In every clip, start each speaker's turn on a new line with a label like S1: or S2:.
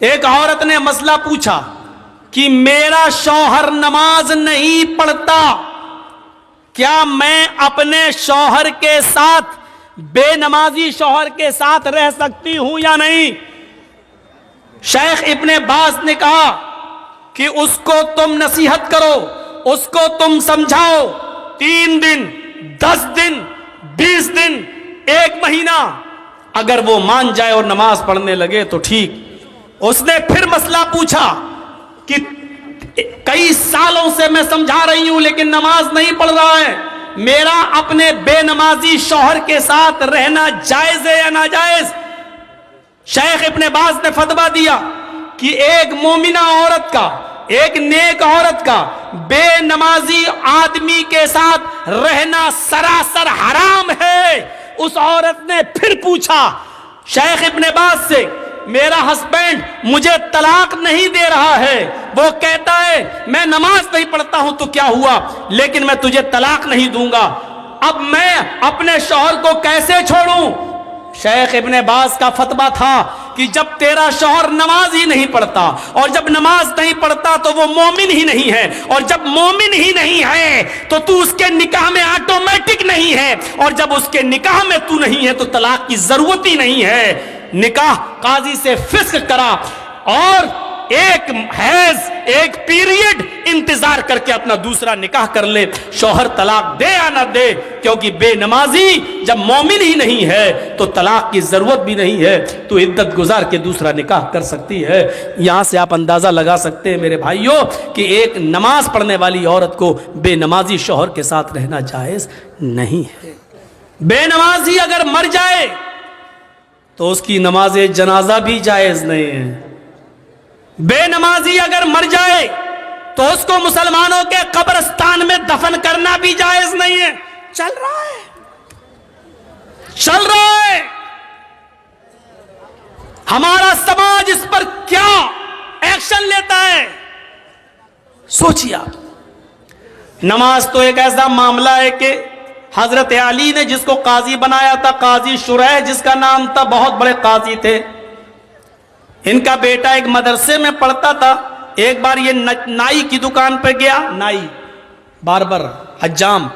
S1: ایک عورت نے مسئلہ پوچھا کہ میرا شوہر نماز نہیں پڑھتا، کیا میں اپنے شوہر کے ساتھ بے نمازی شوہر کے ساتھ رہ سکتی ہوں یا نہیں؟ شیخ ابن باز نے کہا کہ اس کو تم نصیحت کرو، اس کو تم سمجھاؤ، 3 دن 10 دن 20 دن 1 مہینہ، اگر وہ مان جائے اور نماز پڑھنے لگے تو ٹھیک۔ اس نے پھر مسئلہ پوچھا کہ کئی سالوں سے میں سمجھا رہی ہوں لیکن نماز نہیں پڑھ رہا ہے، میرا اپنے بے نمازی شوہر کے ساتھ رہنا جائز ہے یا ناجائز؟ شیخ ابن باز نے فتویٰ دیا کہ ایک مومنہ عورت کا، ایک نیک عورت کا بے نمازی آدمی کے ساتھ رہنا سراسر حرام ہے۔ اس عورت نے پھر پوچھا شیخ ابن باز سے، میرا ہسبینڈ مجھے طلاق نہیں دے رہا ہے، وہ کہتا ہے میں نماز نہیں پڑھتا ہوں تو کیا ہوا، لیکن میں تجھے طلاق نہیں دوں گا، اب میں اپنے شوہر کو کیسے چھوڑوں؟ شیخ ابن باز کا فتویٰ تھا کہ جب تیرا شوہر نماز ہی نہیں پڑھتا، اور جب نماز نہیں پڑھتا تو وہ مومن ہی نہیں ہے، اور جب مومن ہی نہیں ہے تو اس کے نکاح میں آٹومیٹک نہیں ہے، اور جب اس کے نکاح میں تو نہیں ہے تو طلاق کی ضرورت ہی نہیں ہے۔ نکاح قاضی سے فسخ کرا اور ایک حیض، ایک پیریڈ انتظار کر کے اپنا دوسرا نکاح کر لے، شوہر طلاق دے یا نہ دے، کیونکہ بے نمازی جب مومن ہی نہیں ہے تو طلاق کی ضرورت بھی نہیں ہے، تو عدت گزار کے دوسرا نکاح کر سکتی ہے۔ یہاں سے آپ اندازہ لگا سکتے ہیں میرے بھائیوں کہ ایک نماز پڑھنے والی عورت کو بے نمازی شوہر کے ساتھ رہنا جائز نہیں ہے۔ بے نمازی اگر مر جائے تو اس کی نماز جنازہ بھی جائز نہیں ہے۔ بے نمازی اگر مر جائے تو اس کو مسلمانوں کے قبرستان میں دفن کرنا بھی جائز نہیں ہے۔ چل رہا ہے ہمارا سماج اس پر کیا ایکشن لیتا ہے، سوچیے آپ۔ نماز تو ایک ایسا معاملہ ہے کہ حضرت علی نے جس کو قاضی بنایا تھا، قاضی شریح جس کا نام تھا، بہت بڑے قاضی تھے، ان کا بیٹا ایک مدرسے میں پڑھتا تھا۔ ایک بار یہ نائی کی دکان پہ گیا، نائی باربر حجام،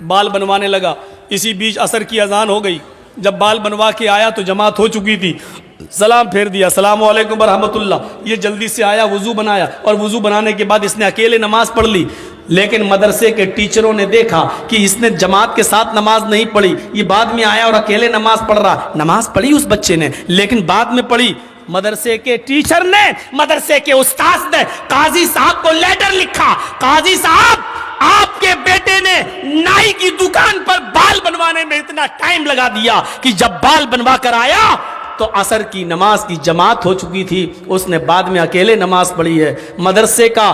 S1: بال بنوانے لگا، اسی بیچ عصر کی اذان ہو گئی، جب بال بنوا کے آیا تو جماعت ہو چکی تھی، سلام پھیر دیا، السلام علیکم ورحمۃ اللہ، یہ جلدی سے آیا، وضو بنایا، اور وضو بنانے کے بعد اس نے اکیلے نماز پڑھ لی، لیکن مدرسے کے ٹیچروں نے دیکھا کہ اس نے جماعت کے ساتھ نماز نہیں پڑھی، یہ بعد میں آیا اور اکیلے نماز پڑھ رہا۔ نماز پڑھی اس بچے نے لیکن بعد میں پڑھی، مدرسے کے ٹیچر نے، مدرسے کے استاذ نے قاضی صاحب کو لیٹر لکھا، قاضی صاحب آپ کے بیٹے نے نائی کی دکان پر بال بنوانے میں اتنا ٹائم لگا دیا کہ جب بال بنوا کر آیا تو عصر کی نماز کی جماعت ہو چکی تھی، اس نے بعد میں اکیلے نماز پڑھی ہے۔ مدرسے کا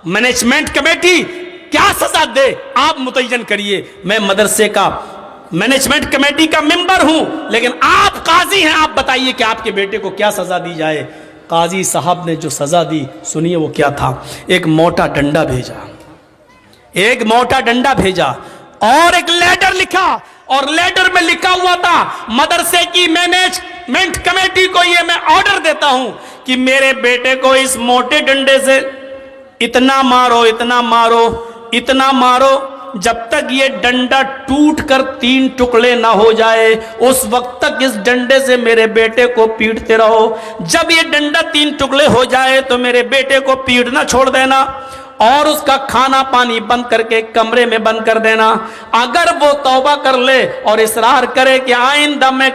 S1: مینجمنٹ کمیٹی کیا سزا دے آپ متعین کریے، میں مدرسے کا مینجمنٹ کمیٹی کا ممبر ہوں، لیکن آپ قاضی ہیں، آپ بتائیے کہ آپ کے بیٹے کو کیا سزا دی جائے۔ قاضی صاحب نے جو سزا دی سنیے وہ کیا تھا۔ ایک موٹا ڈنڈا بھیجا اور ایک لیٹر لکھا، اور لیٹر میں لکھا ہوا تھا مدرسے کی مینجمنٹ کمیٹی کو یہ میں آرڈر دیتا ہوں کہ میرے بیٹے کو اس موٹے ڈنڈے سے اتنا مارو جب تک یہ ڈنڈا ٹوٹ کر 3 ٹکڑے نہ ہو جائے، اس وقت تک اس ڈنڈے سے میرے بیٹے کو پیٹتے رہو، جب یہ ڈنڈا 3 ٹکڑے ہو جائے تو میرے بیٹے کو پیٹنا چھوڑ دینا، اور اس کا کھانا پانی بند کر کے کمرے میں بند کر دینا۔ اگر وہ توبہ کر لے اور اقرار کرے کہ آئندہ میں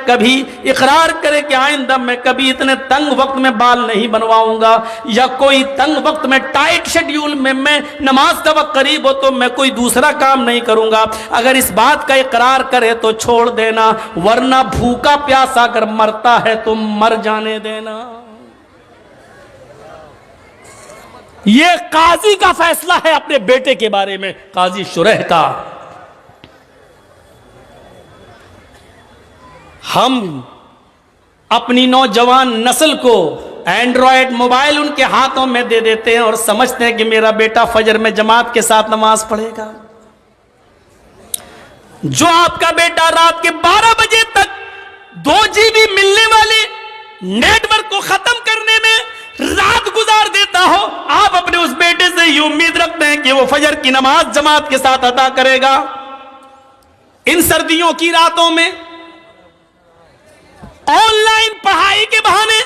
S1: کبھی اتنے تنگ وقت میں بال نہیں بنواؤں گا، یا کوئی تنگ وقت میں ٹائٹ شیڈیول میں نماز کا وقت قریب ہو تو میں کوئی دوسرا کام نہیں کروں گا، اگر اس بات کا اقرار کرے تو چھوڑ دینا، ورنہ بھوکا پیاسا اگر مرتا ہے تو مر جانے دینا۔ یہ قاضی کا فیصلہ ہے اپنے بیٹے کے بارے میں، قاضی شریح کا۔ ہم اپنی نوجوان نسل کو اینڈرائیڈ موبائل ان کے ہاتھوں میں دے دیتے ہیں اور سمجھتے ہیں کہ میرا بیٹا فجر میں جماعت کے ساتھ نماز پڑھے گا۔ جو آپ کا بیٹا رات کے 12 بجے تک 2 GB ملنے والے نیٹ ورک کو ختم کرنے میں وہ فجر کی نماز جماعت کے ساتھ ادا کرے گا. ان سردیوں کی راتوں میں آن لائن پڑھائی کے بہانے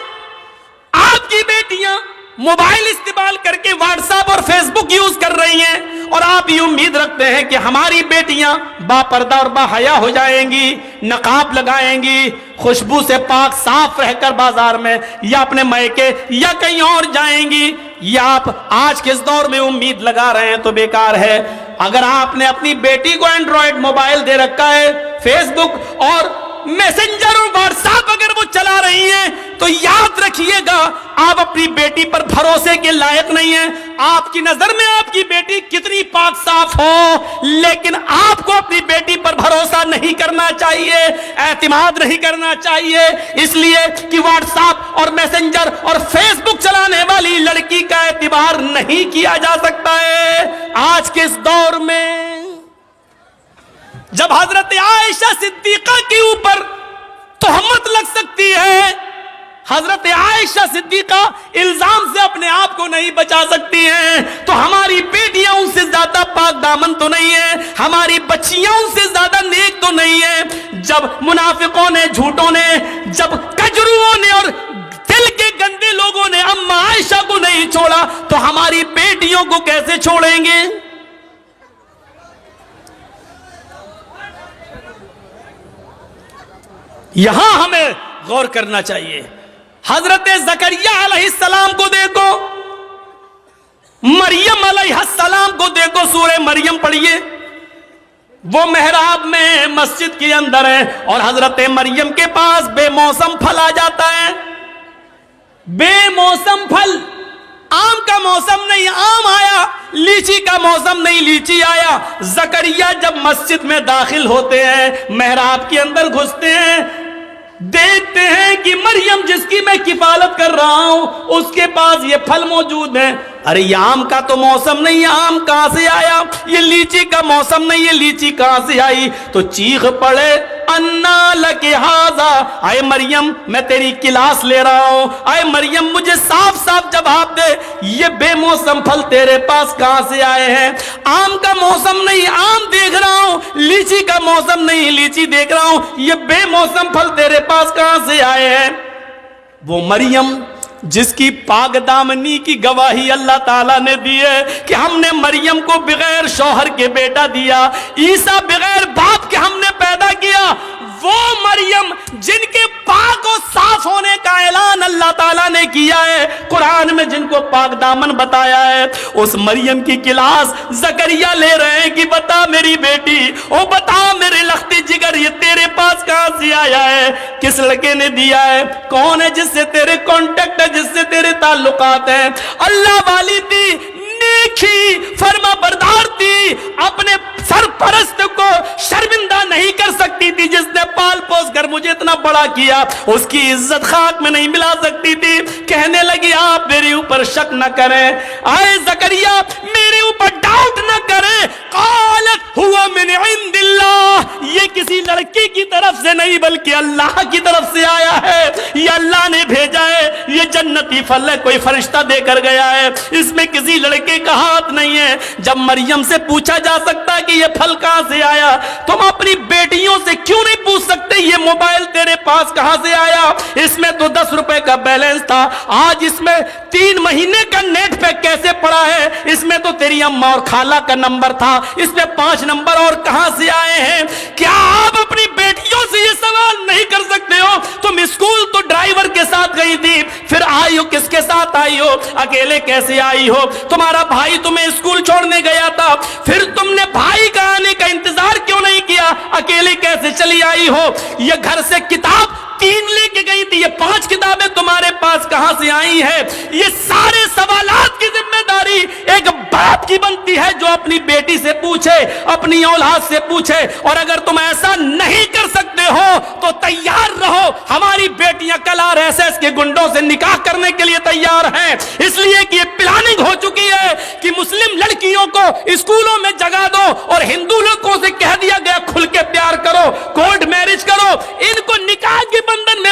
S1: آپ کی بیٹیاں موبائل استعمال کر کے واٹس ایپ اور فیس بک یوز کر رہی ہیں, اور آپ یہ امید رکھتے ہیں کہ ہماری بیٹیاں با پردہ اور با حیا ہو جائیں گی, نقاب لگائیں گی, خوشبو سے پاک صاف رہ کر بازار میں یا اپنے مائکے یا کہیں اور جائیں گی. یہ آپ آج کے اس دور میں امید لگا رہے ہیں تو بیکار ہے. اگر آپ نے اپنی بیٹی کو اینڈرائڈ موبائل دے رکھا ہے, فیس بک اور میسنجر اور واٹس ایپ اگر وہ چلا رہی ہیں, تو یاد رکھیے گا آپ اپنی بیٹی پر بھروسے کے لائق نہیں ہیں. آپ کی نظر میں آپ کی بیٹی کتنی پاک صاف ہو, لیکن آپ کو اپنی بیٹی پر بھروسہ نہیں کرنا چاہیے, اعتماد نہیں کرنا چاہیے, اس لیے کہ واٹس ایپ اور میسنجر اور فیس بک چلانے والی لڑکی کا اعتبار نہیں کیا جا سکتا ہے. آج کے اس دور میں جب حضرت عائشہ صدیقہ کے اوپر تہمت لگ سکتی ہے, حضرت عائشہ صدیقہ الزام سے اپنے آپ کو نہیں بچا سکتی ہیں, تو ہماری بیٹیاں ان سے زیادہ پاک دامن تو نہیں ہیں, ہماری بچیاں ان سے زیادہ نیک تو نہیں ہیں. جب منافقوں نے, جھوٹوں نے, جب کجروؤں نے اور دل کے گندے لوگوں نے اما عائشہ کو نہیں چھوڑا, تو ہماری بیٹیوں کو کیسے چھوڑیں گے؟ یہاں ہمیں غور کرنا چاہیے. حضرت زکریا علیہ السلام کو دیکھو, مریم علیہ السلام کو دیکھو, سورہ مریم پڑھیے. وہ محراب میں مسجد کے اندر ہے اور حضرت مریم کے پاس بے موسم پھل آ جاتا ہے. بے موسم پھل, آم کا موسم نہیں آم آیا, لیچی کا موسم نہیں لیچی آیا. زکریا جب مسجد میں داخل ہوتے ہیں, محراب کے اندر گھستے ہیں, دیکھتے ہیں کہ مریم جس کی میں کفالت کر رہا ہوں اس کے پاس یہ پھل موجود ہیں. ارے یہ آم کا تو موسم نہیں, آم کہاں سے آیا؟ یہ لیچی کا موسم نہیں, یہ لیچی کہاں سے آئی؟ تو چیخ پڑے, انا لک ھذا, اے مریم میں تیری کلاس لے رہا ہوں, اے مریم مجھے صاف صاف جواب دے, یہ بے موسم پھل تیرے پاس کہاں سے آئے ہیں؟ آم کا موسم نہیں آم دیکھ رہا ہوں, لیچی کا موسم نہیں لیچی دیکھ رہا ہوں, یہ بے موسم پھل تیرے پاس کہاں سے آئے ہیں؟ وہ مریم جس کی پاک دامنی کی گواہی اللہ تعالیٰ نے دی ہے کہ ہم نے مریم کو بغیر شوہر کے بیٹا دیا, عیسیٰ بغیر باپ کے ہم نے پیدا کیا, وہ مریم جن کے پاک و صاف ہونے کا اعلان اللہ تعالیٰ نے کیا ہے, قرآن میں جن کو پاک دامن بتایا ہے, اس مریم کی کلاس زکریا لے رہے ہیں کہ بتا میری بیٹی, او بتا میرے لختی جگر, یہ تیرے پاس کہاں سے آیا ہے؟ کس لڑکے نے دیا ہے؟ کون ہے جس سے تیرے کانٹیکٹ ہے, جس سے تیرے تعلقات ہیں؟ اللہ والی تھی, نیکی فرما بردار تھی, اپنے سرپرست کو شرمندہ نہیں کر سکتی تھی. جس نے پال پوس کر مجھے اتنا بڑا کیا, اس کی عزت خاک میں نہیں ملا سکتی تھی. کہنے لگی آپ میرے اوپر شک نہ کریں, آئے زکریا میرے اوپر ڈاؤٹ نہ کریں. قالت ہوا من عند اللہ, یہ کسی لڑکی کی طرف سے نہیں بلکہ اللہ کی طرف سے آیا ہے, یہ اللہ نے بھیجا ہے, یہ جنتی پھل ہے, کوئی فرشتہ دے کر گیا ہے, اس میں کسی لڑکے کا ہاتھ نہیں ہے. جب مریم سے پوچھا جا سکتا کہ یہ پھل کہاں سے آیا, تم اپنی بیٹیوں سے کیوں نہیں پوچھ سکتے یہ موبائل تیرے پاس کہاں سے آیا؟ اس میں تو 10 روپے کا بیلنس تھا, آج اس میں 3 مہینے کا نیٹ پیک کیسے پڑا ہے؟ اس میں تو تیری اماں اور خالہ کا نمبر تھا, اس میں 5 نمبر اور کہاں سے آئے ہیں؟ کیا آپ اپنی بیٹیوں سے یہ سوال نہیں کر سکتے ہو؟ تم اسکول تو ڈرائیور کے ساتھ گئی تھی, پھر آئی ہو کس کے ساتھ آئی ہو؟ اکیلے کیسے آئی ہو؟ تمہارا بھائی تمہیں اسکول چھوڑنے گیا تھا, پھر تم نے بھائی کا آنے کا انتظار کیوں نہیں کیا؟ اکیلے کیسے چلی آئی ہو؟ یہ گھر سے کتاب 3 لے کے گئی تھی, یہ 5 کتابیں تمہارے پاس کہاں سے آئی ہیں؟ یہ سارے سوالات کی ذمہ داری ایک باپ کی بنتی ہے جو اپنی بیٹی سے پوچھے, اپنی اولاد سے پوچھے. اور اگر تم ایسا نہیں کر سکتے ہو تو تیار رہو, ہماری بیٹیاں کل RSS کے گنڈوں سے نکاح کرنے کے لیے تیار ہیں, اس لیے کہ یہ پلاننگ ہو چکی ہے کہ مسلم لڑکیوں کو اسکولوں میں جگہ دو اور ہندو لوگوں سے کہہ دیا گیا کھل کے پیار کرو, کورٹ میرج کرو, ان کو نکاح کے بندھن میں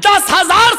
S1: 10,000